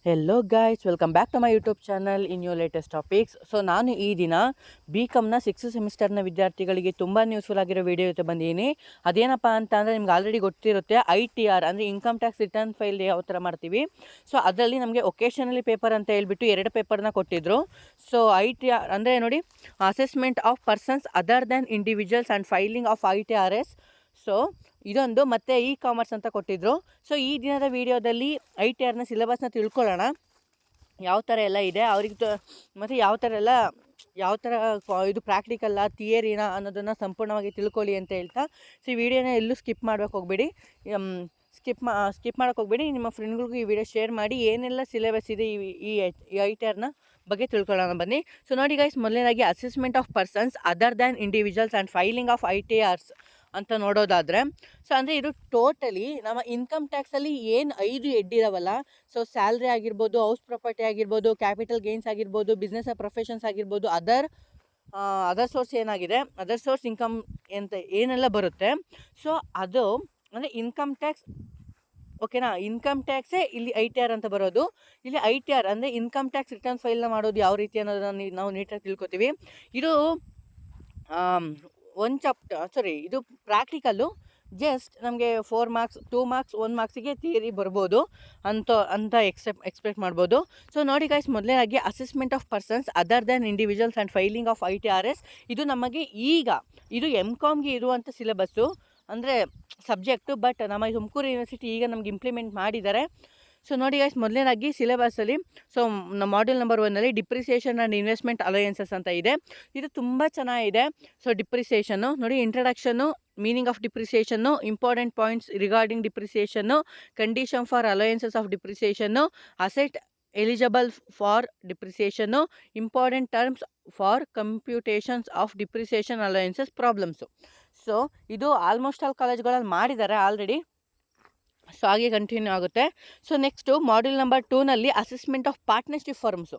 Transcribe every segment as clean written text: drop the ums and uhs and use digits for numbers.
Hello guys, welcome back to my YouTube channel in new latest topics. So ನಾನು ಈ ದಿನ BComನ 6th ಸೆಮಿಸ್ಟರ್ನ ವಿದ್ಯಾರ್ಥಿಗಳಿಗೆ ತುಂಬ ಯೂಸ್ಫುಲ್ ಆಗಿರೋ ವಿಡಿಯೋ ಜೊತೆ ಬಂದಿದ್ದೀನಿ. ಅದೇನಪ್ಪ ಅಂತ ಅಂದರೆ ನಿಮ್ಗೆ ಆಲ್ರೆಡಿ ಗೊತ್ತಿರುತ್ತೆ, ITR ಅಂದರೆ ಇನ್ಕಮ್ ಟ್ಯಾಕ್ಸ್ ರಿಟರ್ನ್ ಫೈಲ್ ಯಾವ ಥರ ಮಾಡ್ತೀವಿ. ಸೊ ಅದರಲ್ಲಿ ನಮಗೆ ಒಕೇಶನಲಿ ಪೇಪರ್ ಅಂತ ಹೇಳ್ಬಿಟ್ಟು 2 ಪೇಪರ್ನ ಕೊಟ್ಟಿದ್ದರು. ಸೊ ITR ಅಂದರೆ ನೋಡಿ, assessment of persons other than individuals and filing of ITRS. So ಇದೊಂದು ಮತ್ತು ಕಾಮರ್ಸ್ ಅಂತ ಕೊಟ್ಟಿದ್ದರು. ಸೊ ಈ ದಿನದ ವಿಡಿಯೋದಲ್ಲಿ ITRನ ಸಿಲೆಬಸ್ನ ತಿಳ್ಕೊಳ್ಳೋಣ, ಯಾವ ಥರ ಎಲ್ಲ ಇದೆ ಅವ್ರಿಗೆ, ಮತ್ತು ಯಾವ ಥರ ಇದು ಪ್ರಾಕ್ಟಿಕಲ್ಲ ಥಿಯರಿನ ಅನ್ನೋದನ್ನು ಸಂಪೂರ್ಣವಾಗಿ ತಿಳ್ಕೊಳ್ಳಿ ಅಂತ ಹೇಳ್ತಾ, ಸೊ ಈ ವಿಡಿಯೋನ ಎಲ್ಲೂ ಸ್ಕಿಪ್ ಮಾಡೋಕ್ಕೆ ಹೋಗಬೇಡಿ. ಸ್ಕಿಪ್ ಮಾಡೋಕ್ಕೆ ಹೋಗಬೇಡಿ. ನಿಮ್ಮ ಫ್ರೆಂಡ್ಗಳಿಗೂ ಈ ವಿಡಿಯೋ ಶೇರ್ ಮಾಡಿ. ಏನೆಲ್ಲ ಸಿಲೆಬಸ್ ಇದೆ ಈ ITRನ ಬಗ್ಗೆ ತಿಳ್ಕೊಳ್ಳೋಣ ಬನ್ನಿ. ಸೊ ನೋಡಿ ಗೈಸ್, ಮೊದಲನೇದಾಗಿ assessment of persons other than individuals and filing of ITRs ಅಂತ ನೋಡೋದಾದರೆ, ಸೊ ಅಂದರೆ ಇದು ಟೋಟಲಿ ನಮ್ಮ ಇನ್ಕಮ್ ಟ್ಯಾಕ್ಸಲ್ಲಿ ಏನು 5 ಹೆಡ್ ಇದಾವಲ್ಲ, ಸೊ ಸ್ಯಾಲ್ರಿ ಆಗಿರ್ಬೋದು, ಹೌಸ್ ಪ್ರಾಪರ್ಟಿ ಆಗಿರ್ಬೋದು, ಕ್ಯಾಪಿಟಲ್ ಗೇನ್ಸ್ ಆಗಿರ್ಬೋದು, ಬಿಸ್ನೆಸ್ ಪ್ರೊಫೆಷನ್ಸ್ ಆಗಿರ್ಬೋದು, ಅದರ್ ಸೋರ್ಸ್ ಏನಾಗಿದೆ, ಅದರ್ ಸೋರ್ಸ್ ಇನ್ಕಮ್ ಅಂತ ಏನೆಲ್ಲ ಬರುತ್ತೆ, ಸೊ ಅದು ಅಂದರೆ ಇನ್ಕಮ್ ಟ್ಯಾಕ್ಸ್. ಓಕೆನಾ, ಇನ್ಕಮ್ ಟ್ಯಾಕ್ಸೇ ಇಲ್ಲಿ ITR ಅಂತ ಬರೋದು. ಇಲ್ಲಿ ITR ಅಂದರೆ ಇನ್ಕಮ್ ಟ್ಯಾಕ್ಸ್ ರಿಟರ್ನ್ ಫೈಲ್ನ ಮಾಡೋದು ಯಾವ ರೀತಿ ಅನ್ನೋದನ್ನು ನಾವು ನೀಟಾಗಿ ತಿಳ್ಕೊತೀವಿ. ಇದು ಇದು ಪ್ರಾಕ್ಟಿಕಲ್ಲು ಜಸ್ಟ್ ನಮಗೆ 4 ಮಾರ್ಕ್ಸ್, 2 ಮಾರ್ಕ್ಸ್, 1 ಮಾರ್ಕ್ಸಿಗೆ ಥಿಯರಿ ಬರ್ಬೋದು ಅಂತ ಎಕ್ಸ್ಪೆಕ್ಟ್ ಮಾಡ್ಬೋದು. ಸೊ ನೋಡಿ ಗೈಸ್, ಮೊದಲನೇದಾಗಿ assessment of persons other than individuals and filing of ITRS. ಇದು ನಮಗೆ ಇದು MComಗೆ ಇರುವಂಥ ಸಿಲೆಬಸ್ಸು, ಅಂದರೆ ಸಬ್ಜೆಕ್ಟು. ಬಟ್ ನಮ್ಮ ತುಮಕೂರು ಯೂನಿವರ್ಸಿಟಿ ಈಗ ನಮ್ಗೆ ಇಂಪ್ಲಿಮೆಂಟ್ ಮಾಡಿದ್ದಾರೆ. ಸೊ ನೋಡಿ ಗೈಸ್, ಮೊದಲನೇದಾಗಿ ಸಿಲೆಬಸ್ಸಲ್ಲಿ ಸೊ ಮಾಡ್ಯೂಲ್ ನಂಬರ್ 1ನಲ್ಲಿ ಡಿಪ್ರಿಸಿಯೇಷನ್ ಆ್ಯಂಡ್ ಇನ್ವೆಸ್ಟ್ಮೆಂಟ್ ಅಲಯನ್ಸಸ್ ಅಂತ ಇದೆ. ಇದು ತುಂಬ ಚೆನ್ನಾಗಿದೆ. ಸೊ ಡಿಪ್ರಿಸಿಯೇಷನ್ನು ನೋಡಿ, introduction, meaning of depreciation, important points regarding depreciation, condition for allowances of depreciation, asset eligible for depreciation, important terms for computations of depreciation allowances, problems. So ಇದು almost all ಕಾಲೇಜ್ಗಳಲ್ಲಿ ಮಾಡಿದ್ದಾರೆ already. So ಹಾಗೆ continue ಆಗುತ್ತೆ. So next module number 2ನಲ್ಲಿ assessment of partnership firms.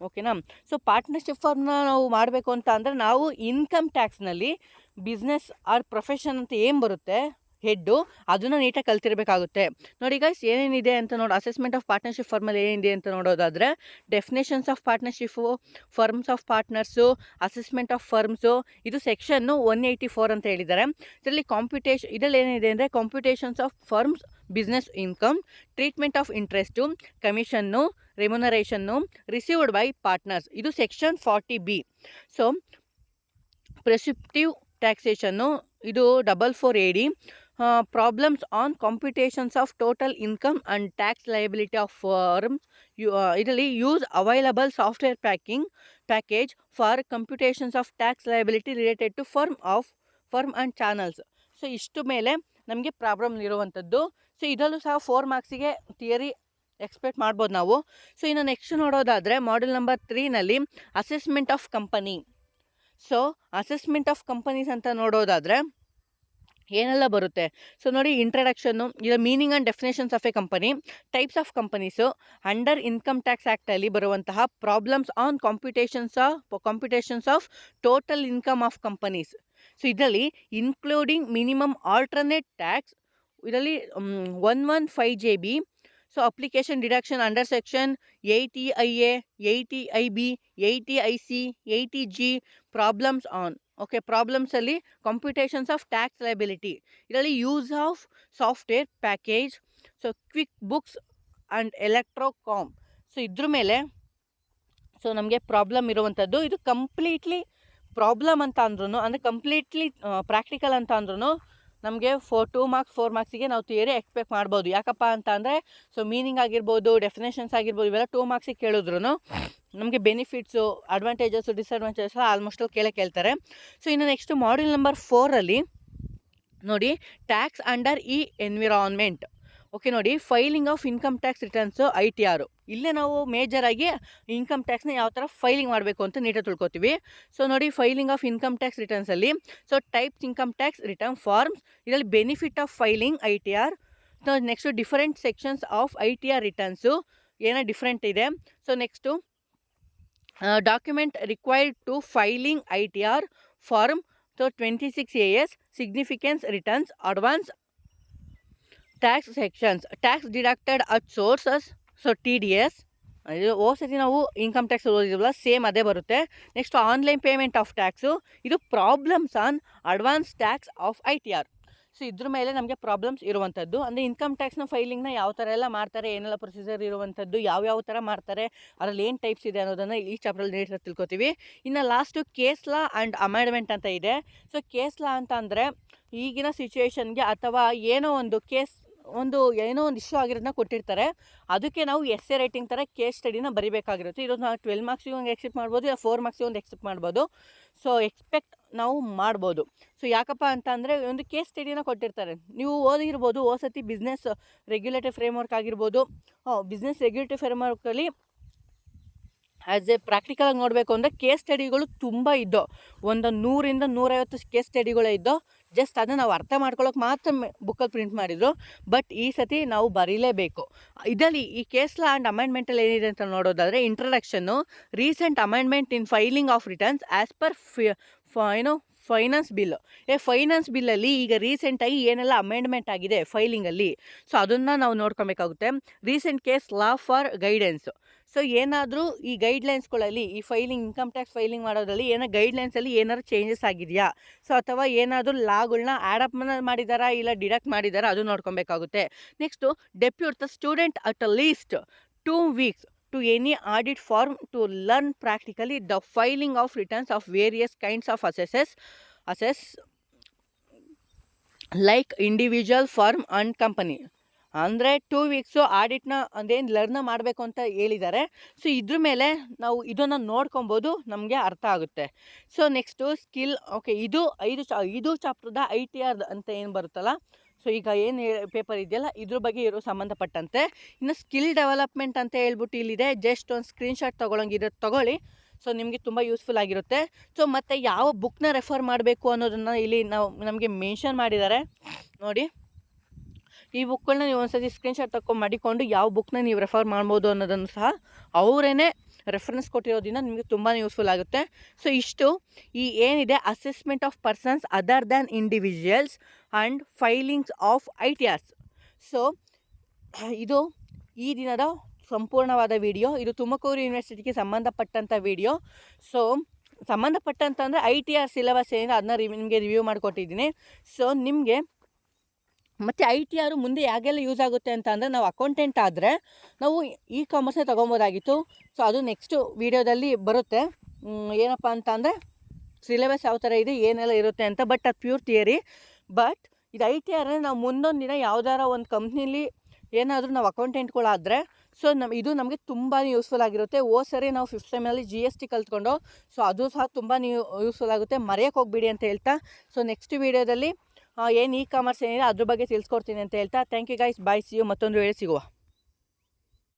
ಓಕೆನಾ, so partnership ಫರ್ಮ್ನ ನಾವು ಮಾಡಬೇಕು ಅಂತ ಅಂದರೆ ನಾವು ಇನ್ಕಮ್ ಟ್ಯಾಕ್ಸ್ನಲ್ಲಿ ಬಿಸ್ನೆಸ್ ಆರ್ ಪ್ರೊಫೆಷನ್ ಅಂತ ಏನು ಬರುತ್ತೆ ಹೆಡ್ಡು, ಅದನ್ನು ನೀಟಾಗಿ ಕಲ್ತಿರಬೇಕಾಗುತ್ತೆ. ನೋಡಿ ಗೈಸ್, ಏನೇನಿದೆ ಅಂತ ಅಸೆಸ್ಮೆಂಟ್ ಆಫ್ ಪಾರ್ಟ್ನರ್ಶಿಪ್ ಫರ್ಮಲ್ಲಿ ಏನಿದೆ ಅಂತ ನೋಡೋದಾದರೆ, definitions of partnership, firms of partners, assessment of firms, ಇದು ಸೆಕ್ಷನ್ನು 184 ಅಂತ ಹೇಳಿದ್ದಾರೆ. ಇದರಲ್ಲಿ ಇದರಲ್ಲಿ ಏನಿದೆ ಅಂದರೆ computations of firms business income, treatment of interest, commission, remuneration received by partners, ಇದು section 40B. So prescriptive taxation, ಇದು 444AD. Problems on computations of total income and tax liability of firms. ಇದರಲ್ಲಿ use available software package for computations of tax liability related to firm and channels. So ಇಷ್ಟು ಮೇಲೆ ನಮಗೆ problem ಇರುವಂಥದ್ದು. So ಇದರಲ್ಲೂ ಸಹ 4 ಮಾರ್ಕ್ಸಿಗೆ theory expect ಮಾಡ್ಬೋದು ನಾವು. So ಇನ್ನು ನೆಕ್ಸ್ಟ್ ನೋಡೋದಾದರೆ ಮಾಡ್ಯೂಲ್ ನಂಬರ್ 3ನಲ್ಲಿ assessment of company. So assessment of companies ಅಂತ ನೋಡೋದಾದರೆ ಏನೆಲ್ಲ ಬರುತ್ತೆ, ಸೊ ನೋಡಿ, ಇಂಟ್ರಡಕ್ಷನ್ನು, ಇದು meaning and definitions of a company, types of companies, under income tax ಆ್ಯಕ್ಟಲ್ಲಿ ಬರುವಂತಹ problems on computations of total income of companies. So ಇದರಲ್ಲಿ ಇನ್ಕ್ಲೂಡಿಂಗ್ ಮಿನಿಮಮ್ ಆಲ್ಟರ್ನೇಟ್ ಟ್ಯಾಕ್ಸ್, ಇದರಲ್ಲಿ 115JB. So application deduction under section 80IA, 80IB, 80IC, 80G, problems on ಪ್ರಾಬ್ಲಮ್ಸಲ್ಲಿ computations of tax liability, ಇದರಲ್ಲಿ use of software package, so QuickBooks and Electrocom. So ಇದ್ರ ಮೇಲೆ so ನಮಗೆ problem ಇರುವಂಥದ್ದು. ಇದು completely problem ಅಂತ ಅಂದ್ರೂ, ಅಂದರೆ ಕಂಪ್ಲೀಟ್ಲಿ ಪ್ರಾಕ್ಟಿಕಲ್ ಅಂತ ಅಂದ್ರೂ ನಮಗೆ 2 ಮಾರ್ಕ್ಸ್ 4 ಮಾರ್ಕ್ಸಿಗೆ ನಾವು ಥಿಯರಿ ಎಕ್ಸ್ಪೆಕ್ಟ್ ಮಾಡ್ಬೋದು. ಯಾಕಪ್ಪ ಅಂತ ಅಂದರೆ, ಸೊ ಮೀನಿಂಗ್ ಆಗಿರ್ಬೋದು, ಡೆಫಿನೇಷನ್ಸ್ ಆಗಿರ್ಬೋದು, ಇವೆಲ್ಲ 2 ಮಾರ್ಕ್ಸಿಗೆ ಕೇಳಿದ್ರು ನಮಗೆ ಬೆನಿಫಿಟ್ಸು, ಅಡ್ವಾಂಟೇಜಸ್ಸು, ಡಿಸ್ಅಡ್ವಾಂಟೇಜಸ್ ಆಲ್ಮೋಸ್ಟ್ ಕೇಳ್ತಾರೆ. ಸೊ ಇನ್ನು ನೆಕ್ಸ್ಟ್ ಮಾಡ್ಯೂಲ್ ನಂಬರ್ 4ರಲ್ಲಿ ನೋಡಿ, ಟ್ಯಾಕ್ಸ್ ಅಂಡರ್ ಎನ್ವಿರಾನ್ಮೆಂಟ್. ಓಕೆ ನೋಡಿ, filing of income tax returns ITR. ಇಲ್ಲೇ ನಾವು ಮೇಜರಾಗಿ ಇನ್ಕಮ್ ಟ್ಯಾಕ್ಸ್ನ ಯಾವ ಥರ ಫೈಲಿಂಗ್ ಮಾಡಬೇಕು ಅಂತ ನೀಟಾಗಿ ತಿಳ್ಕೊತೀವಿ. ಸೊ ನೋಡಿ, ಫೈಲಿಂಗ್ ಆಫ್ ಇನ್ಕಮ್ ಟ್ಯಾಕ್ಸ್ ರಿಟರ್ನ್ಸಲ್ಲಿ so types income tax return forms, ಇದರಲ್ಲಿ benefit of filing ITR. So next different sections of ITR returns ಏನೋ ಡಿಫ್ರೆಂಟ್ ಇದೆ. So next document required to filing ITR form. So 26AS significance returns, advance tax sections, tax deducted at sources, so TDS ಇದು ಸತಿ ನಾವು income tax ಓದಿದ್ವಲ್ಲ same ಅದೇ ಬರುತ್ತೆ. Next online payment of tax, ಇದು problems on advance tax of ITR. So ಇದ್ರ ಮೇಲೆ ನಮಗೆ problems ಇರುವಂಥದ್ದು. ಅಂದರೆ ಇನ್ಕಮ್ ಟ್ಯಾಕ್ಸ್ನ ಫೈಲಿಂಗ್ನ ಯಾವ ಥರ ಎಲ್ಲ ಮಾಡ್ತಾರೆ, ಏನೆಲ್ಲ ಪ್ರೊಸೀಜರ್ ಇರುವಂಥದ್ದು, ಯಾವ್ಯಾವ ಥರ ಮಾಡ್ತಾರೆ, ಅದರಲ್ಲಿ ಏನು ಟೈಪ್ಸ್ ಇದೆ ಅನ್ನೋದನ್ನು ಈ ಚಾಪ್ಟ್ರಲ್ಲಿ ನೀಟಾಗಿ ತಿಳ್ಕೊತೀವಿ. ಇನ್ನು last case law and amendment ಅಂತ ಇದೆ. ಸೊ ಕೇಸ್ ಲಾ ಅಂತ ಅಂದರೆ ಈಗಿನ ಸಿಚುವೇಶನ್ಗೆ ಅಥವಾ ಏನೋ ಒಂದು ಏನೋ ಒಂದು ಇಶ್ಯೂ ಆಗಿರೋದನ್ನ ಕೊಟ್ಟಿರ್ತಾರೆ, ಅದಕ್ಕೆ ನಾವು ಎಸ್ಸೆ ರೈಟಿಂಗ್ ಥರ ಕೇಸ್ ಸ್ಟಡಿನ ಬರೀಬೇಕಾಗಿರುತ್ತೆ. ಇದು ನಾವು 12 ಮಾರ್ಕ್ಸಿಗೆ ಒಂದು ಎಕ್ಸೆಪ್ಟ್ ಮಾಡ್ಬೋದು, ಇಲ್ಲ 4 ಮಾರ್ಕ್ಸಿಗೆ ಒಂದು ಎಕ್ಸೆಪ್ಟ್ ಮಾಡ್ಬೋದು. ಸೊ ಎಕ್ಸ್ಪೆಕ್ಟ್ ನಾವು ಮಾಡ್ಬೋದು. ಸೊ ಯಾಕಪ್ಪ ಅಂತ ಅಂದರೆ ಒಂದು ಕೇಸ್ ಸ್ಟಡಿನ ಕೊಟ್ಟಿರ್ತಾರೆ, ನೀವು ಓದಿರ್ಬೋದು ಸತಿ ಬಿಸ್ನೆಸ್ ರೆಗ್ಯುಲೇಟರಿ ಫ್ರೇಮ್ವರ್ಕ್ ಆಗಿರ್ಬೋದು. ಬಿಸ್ನೆಸ್ ರೆಗ್ಯುಲೇಟರಿ ಫ್ರೇಮ್ವರ್ಕಲ್ಲಿ ಆ್ಯಸ್ ಎ ಪ್ರಾಕ್ಟಿಕಲಾಗಿ ನೋಡಬೇಕು ಅಂದರೆ ಕೇಸ್ ಸ್ಟಡಿಗಳು ತುಂಬ ಇದ್ದೋ, ಒಂದು 100ರಿಂದ 150 ಕೇಸ್ ಸ್ಟಡಿಗಳೇ ಇದ್ದೋ. ಜಸ್ಟ್ ಅದನ್ನು ನಾವು ಅರ್ಥ ಮಾಡ್ಕೊಳ್ಳೋಕೆ ಮಾತ್ರ ಬುಕ್ಕಲ್ಲಿ ಪ್ರಿಂಟ್ ಮಾಡಿದರು. ಬಟ್ ಈ ಸತಿ ನಾವು ಬರೀಲೇಬೇಕು. ಇದರಲ್ಲಿ ಈ ಕೇಸ್ ಲಾ ಆ್ಯಂಡ್ ಅಮೆಂಡ್ಮೆಂಟಲ್ಲಿ ಏನಿದೆ ಅಂತ ನೋಡೋದಾದರೆ, introduction, recent amendment in filing of returns as per finance bill. Finance ಬಿಲ್ಲಲ್ಲಿ ಈಗ ರೀಸೆಂಟಾಗಿ ಏನೆಲ್ಲ ಅಮೆಂಡ್ಮೆಂಟ್ ಆಗಿದೆ ಫೈಲಿಂಗಲ್ಲಿ, ಸೊ ಅದನ್ನು ನಾವು ನೋಡ್ಕೊಬೇಕಾಗುತ್ತೆ. Recent case law for guidance. So ಏನಾದರೂ ಈ ಗೈಡ್ಲೈನ್ಸ್ಗಳಲ್ಲಿ ಈ ಇನ್ಕಮ್ ಟ್ಯಾಕ್ಸ್ ಫೈಲಿಂಗ್ ಮಾಡೋದ್ರಲ್ಲಿ ಗೈಡ್ಲೈನ್ಸಲ್ಲಿ ಏನಾದ್ರು ಚೇಂಜಸ್ ಆಗಿದೆಯಾ, ಸೊ ಅಥವಾ ಏನಾದರೂ ಲಾಗಳನ್ನ ಆ್ಯಡಪ್ ಮಾಡಿದಾರಾ ಇಲ್ಲ ಡಿಡಕ್ಟ್ ಮಾಡಿದಾರಾ, ಅದು ನೋಡ್ಕೊಬೇಕಾಗುತ್ತೆ. Next depute the student at least 2 weeks to any audit firm to learn practically the filing of returns of various kinds of assets like individual, firm and company. ಅಂದರೆ 2 weeks ಆಡಿಟ್ನ ಅದೇನು learn ಮಾಡಬೇಕು ಅಂತ ಹೇಳಿದ್ದಾರೆ. So ಇದ್ರ ಮೇಲೆ ನಾವು ಇದನ್ನು ನೋಡ್ಕೊಬೋದು, ನಮಗೆ ಅರ್ಥ ಆಗುತ್ತೆ. So next skill. ಓಕೆ, ಇದು 5 ಚಾಪ್ಟರ್ದ ITR ಅಂತ ಏನು ಬರುತ್ತಲ್ಲ, ಸೊ ಈಗ ಏನು ಪೇಪರ್ ಇದೆಯಲ್ಲ ಇದ್ರ ಬಗ್ಗೆ ಸಂಬಂಧಪಟ್ಟಂತೆ. ಇನ್ನು ಸ್ಕಿಲ್ ಡೆವಲಪ್ಮೆಂಟ್ ಅಂತ ಹೇಳ್ಬಿಟ್ಟು ಇಲ್ಲಿದೆ, ಜಸ್ಟ್ ಒಂದು ಸ್ಕ್ರೀನ್ಶಾಟ್ ತೊಗೊಳಂಗಿರೋದು ತೊಗೊಳ್ಳಿ. ಸೊ ನಿಮಗೆ ತುಂಬ ಯೂಸ್ಫುಲ್ ಆಗಿರುತ್ತೆ. ಸೊ ಮತ್ತು ಯಾವ ಬುಕ್ನ ರೆಫರ್ ಮಾಡಬೇಕು ಅನ್ನೋದನ್ನು ಇಲ್ಲಿ ನಮಗೆ ಮೆನ್ಷನ್ ಮಾಡಿದ್ದಾರೆ ನೋಡಿ. ಈ ಬುಕ್ಗಳನ್ನ ನೀವು ಒಂದ್ಸತಿ ಸ್ಕ್ರೀನ್ಶಾಟ್ ಮಾಡಿಕೊಂಡು ಯಾವ ಬುಕ್ನ ನೀವು ರೆಫರ್ ಮಾಡ್ಬೋದು ಅನ್ನೋದನ್ನು ಸಹ ಅವರೇನೆ ರೆಫರೆನ್ಸ್ ಕೊಟ್ಟಿರೋದ್ರಿಂದ ನಿಮಗೆ ತುಂಬಾ ಯೂಸ್ಫುಲ್ ಆಗುತ್ತೆ. ಸೊ ಇಷ್ಟು ಈ ಏನಿದೆ assessment of persons other than individuals and filings of ITRs. So ಇದು ಈ ದಿನದ ಸಂಪೂರ್ಣವಾದ ವಿಡಿಯೋ. ಇದು ತುಮಕೂರು ಯೂನಿವರ್ಸಿಟಿಗೆ ಸಂಬಂಧಪಟ್ಟಂಥ ವಿಡಿಯೋ. ಸೊ ಸಂಬಂಧಪಟ್ಟಂತಂದರೆ ITR ಸಿಲೆಬಸ್ ಏನಿದೆ ಅದನ್ನ ನಿಮಗೆ ರಿವ್ಯೂ ಮಾಡಿಕೊಟ್ಟಿದ್ದೀನಿ. ಸೊ ನಿಮಗೆ ಮತ್ತು ITR ಮುಂದೆ ಯಾಗೆಲ್ಲ ಯೂಸ್ ಆಗುತ್ತೆ ಅಂತ ಅಂದರೆ, ನಾವು ಅಕೌಂಟೆಂಟ್ ಆದರೆ ನಾವು ಕಾಮರ್ಸೇ ತೊಗೊಬೋದಾಗಿತ್ತು. ಸೊ ಅದು ನೆಕ್ಸ್ಟು ವೀಡಿಯೋದಲ್ಲಿ ಬರುತ್ತೆ. ಏನಪ್ಪ ಅಂತ ಅಂದರೆ ಸಿಲೆಬಸ್ ಯಾವ ಥರ ಇದೆ, ಏನೆಲ್ಲ ಇರುತ್ತೆ ಅಂತ. ಬಟ್ ಅದು ಪ್ಯೂರ್ ಥಿಯರಿ. ಬಟ್ ಇದು ITR ನಾವು ಮುಂದೊಂದು ದಿನ ಯಾವುದಾರ ಒಂದು ಕಂಪ್ನೀಲಿ ಏನಾದರೂ ನಾವು ಅಕೌಂಟೆಂಟ್ಗಳಾದರೆ ಸೊ ಇದು ನಮಗೆ ತುಂಬಾ ಯೂಸ್ಫುಲ್ ಆಗಿರುತ್ತೆ. ಸರಿ ನಾವು 5th ಸೆಮ್ಮಲ್ಲಿ GST ಕಲ್ತ್ಕೊಂಡು, ಸೊ ಅದು ಸಹ ತುಂಬಾ ಯೂಸ್ಫುಲ್ ಆಗುತ್ತೆ. ಮರೆಯೋಕ್ಕೆ ಹೋಗ್ಬಿಡಿ ಅಂತ ಹೇಳ್ತಾ, ಸೊ ನೆಕ್ಸ್ಟ್ ವೀಡಿಯೋದಲ್ಲಿ ಏನು ಕಾಮರ್ಸ್ ಏನಿದೆ ಅದ್ರ ಬಗ್ಗೆ ತಿಳಿಸ್ಕೊಡ್ತೀನಿ ಅಂತ ಹೇಳ್ತಾ, thank you guys, bye, see you, ಮತ್ತೊಂದು ವೇಳೆ ಸಿಗುವ.